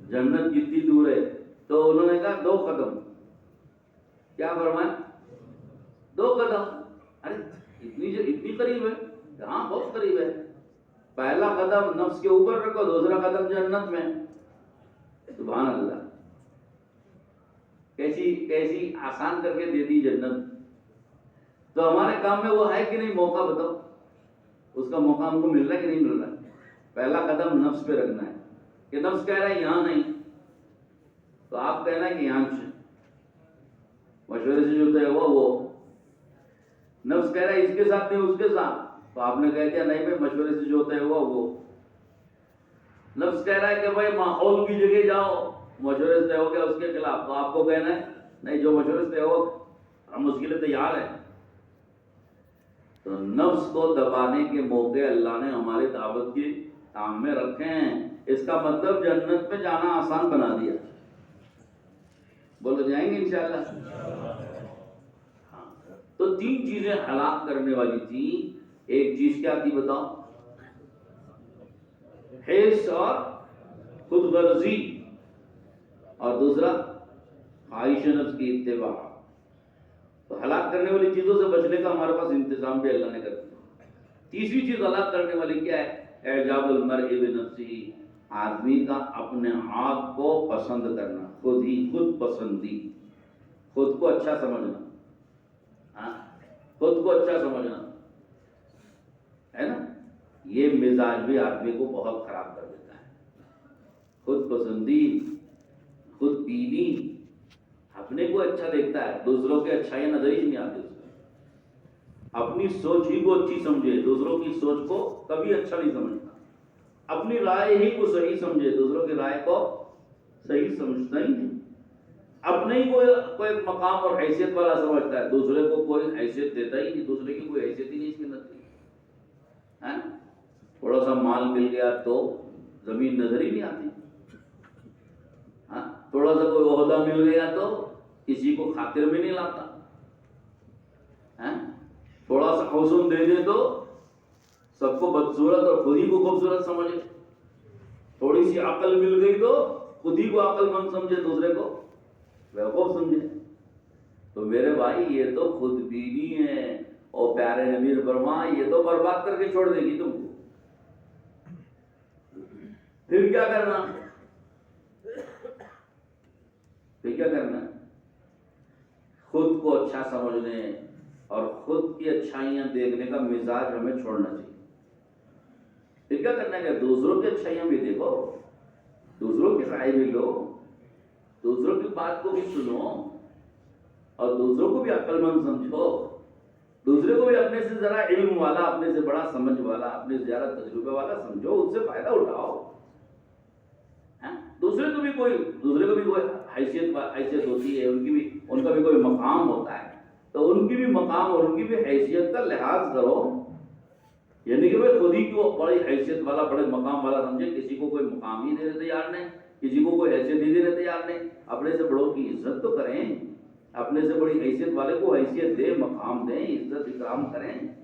जन्नत कितनी दूर है, तो उन्होंने कहा 2 कदम। क्या फरमाया? 2 कदम। अरे इतनी करीब है? हाँ बहुत करीब है। पहला कदम नफ्स के ऊपर रखो, दूसरा कदम जन्नत में। सुभान अल्लाह, कैसी कैसी आसान करके दे दी जन्नत। तो हमारे काम में वो है कि नहीं? मौका बताओ, उसका मौका हमको मिल रहा है कि नहीं मिल रहा है? पहला कदम नफ्स पे रखना है कि नफ्स कह रहा है यहाँ नहीं, तो आप कहना है कि यहाँ से मशवरे से जो तय हुआ वो। नफ्स कह रहा है इसके साथ नहीं उसके साथ, तो आपने कह दिया नहीं भाई मशवरे से जो तय हुआ वो। नफ्स कह रहा है कि भाई माहौल की जगह जाओ, मशवरे से तय हो गया उसके खिलाफ, तो आपको कहना है नहीं जो मशवरे से तय हो हम उसके लिए तैयार हैं। तो नफ्स को दबाने के मौके अल्लाह ने हमारे दावत के काम में रखे हैं। इसका मतलब जन्नत में जाना आसान बना दिया। बोलो जाएंगे इंशाअल्लाह। हाँ, तो 3 चीजें हलाक करने वाली थी। एक चीज क्या थी बताओ? हिर्स और खुदगर्जी, और दूसरा ख्वाहिश नफ्स की इत्तिबा। तो हलाक करने वाली चीजों से बचने का हमारे पास इंतजाम भी अल्लाह ने कर दिया। तीसरी चीज हलाक करने वाली क्या है? एजाबुल मर्इ बिनफ्सिही, आदमी का अपने आप को पसंद करना, खुद पसंदी, खुद को अच्छा समझना। हाँ, खुद को अच्छा समझना है ना, ये मिजाज भी आदमी को बहुत खराब कर देता है। खुद पसंदी, खुद बीनी, अपने को अच्छा देखता है, दूसरों की अच्छाइयां नजर ही नहीं आती उसको। अपनी सोच ही को अच्छी समझे, दूसरों की सोच को कभी अच्छा नहीं समझता। अपनी राय ही को सही समझे, दूसरों की राय को सही समझता ही नहीं। अपने ही कोई मकाम और हैसियत वाला समझता है, दूसरे को कोई हैसियत देता ही नहीं, दूसरे की कोई हैसियत ही नहीं इसके अंदर है। थोड़ा सा माल मिल गया तो जमीन नजर ही नहीं आती। हाँ, थोड़ा सा कोई ओहदा मिल गया तो किसी को खातिर में नहीं लाता है। थोड़ा सा हुस्न दे दे तो सबको बदसूरत और खुद ही को खूबसूरत समझे। थोड़ी सी अकल मिल गई तो खुद ही को अक्लमंद समझे, दूसरे को बेवकूफ समझे। तो मेरे भाई ये तो खुद बीनी है, और प्यारे नबी ने फरमाया ये तो बर्बाद करके छोड़ देगी तुमको। फिर क्या करना? फिर क्या करना? खुद को अच्छा समझने और खुद की अच्छाइयां देखने का मिजाज हमें छोड़ना चाहिए। फिर क्या करना है? दूसरों की अच्छाइयां भी देखो, दूसरों की राय भी लो, दूसरों की बात को भी सुनो, और दूसरों को भी अक्लमंद समझो। दूसरे को भी अपने से जरा इल्म वाला, अपने से बड़ा समझ वाला, अपने से ज्यादा तजुर्बे वाला समझो, उससे फायदा उठाओ। दूसरे को भी कोई हैसियत होती है, उनका भी कोई मकाम होता है, तो उनकी भी मकाम और उनकी भी हैसियत का लिहाज करो। यानी कि भाई खुद ही को बड़ी हैसियत वाला, बड़े मकाम वाला समझे, किसी को कोई मकाम ही देने तैयार नहीं, किसी को कोई हैसियत ही देने तैयार नहीं। अपने से बड़ों की इज्जत तो करें, अपने से बड़ी हैसियत वाले को हैसियत दे, मकाम दें, इज्जत इकराम करें।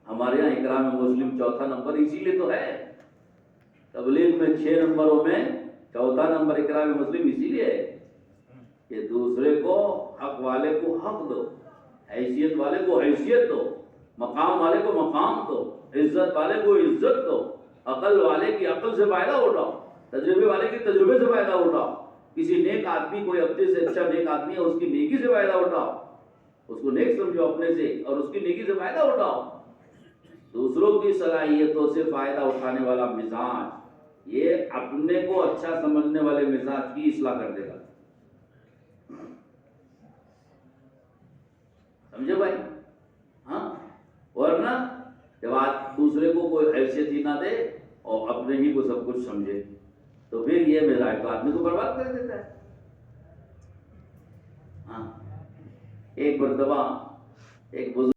हमारे यहाँ इकराम मुस्लिम चौथा नंबर इसीलिए तो है। तबलीग में 6 नंबरों में चौथा नंबर इकराम मुस्लिम इसीलिए है कि दूसरे को, हक वाले को हक दो, हैसियत वाले को हैसियत दो, मकाम वाले को मकाम दो, इज्जत वाले को इज्जत दो, अकल वाले की अकल से फायदा उठाओ, तजुर्बे वाले के तजुर्बे से फायदा उठाओ। किसी नेक आदमी, कोई अपने से अच्छा नेक आदमी है, उसकी नेकी से फायदा उठाओ, उसको नेक समझो अपने से, और उसकी नेकी से फायदा उठाओ। दूसरों की सलाहियतों से फायदा उठाने वाला मिजाज, ये अपने को अच्छा समझने वाले मिजाज की इस्लाह कर देगा। समझे भाई? हाँ, वरना जब आज दूसरे को कोई हैसियत ही ना दे और अपने ही को सब कुछ समझे, तो फिर ये मिजाज तो आदमी को बर्बाद कर देता है। हाँ, एक मर्तबा एक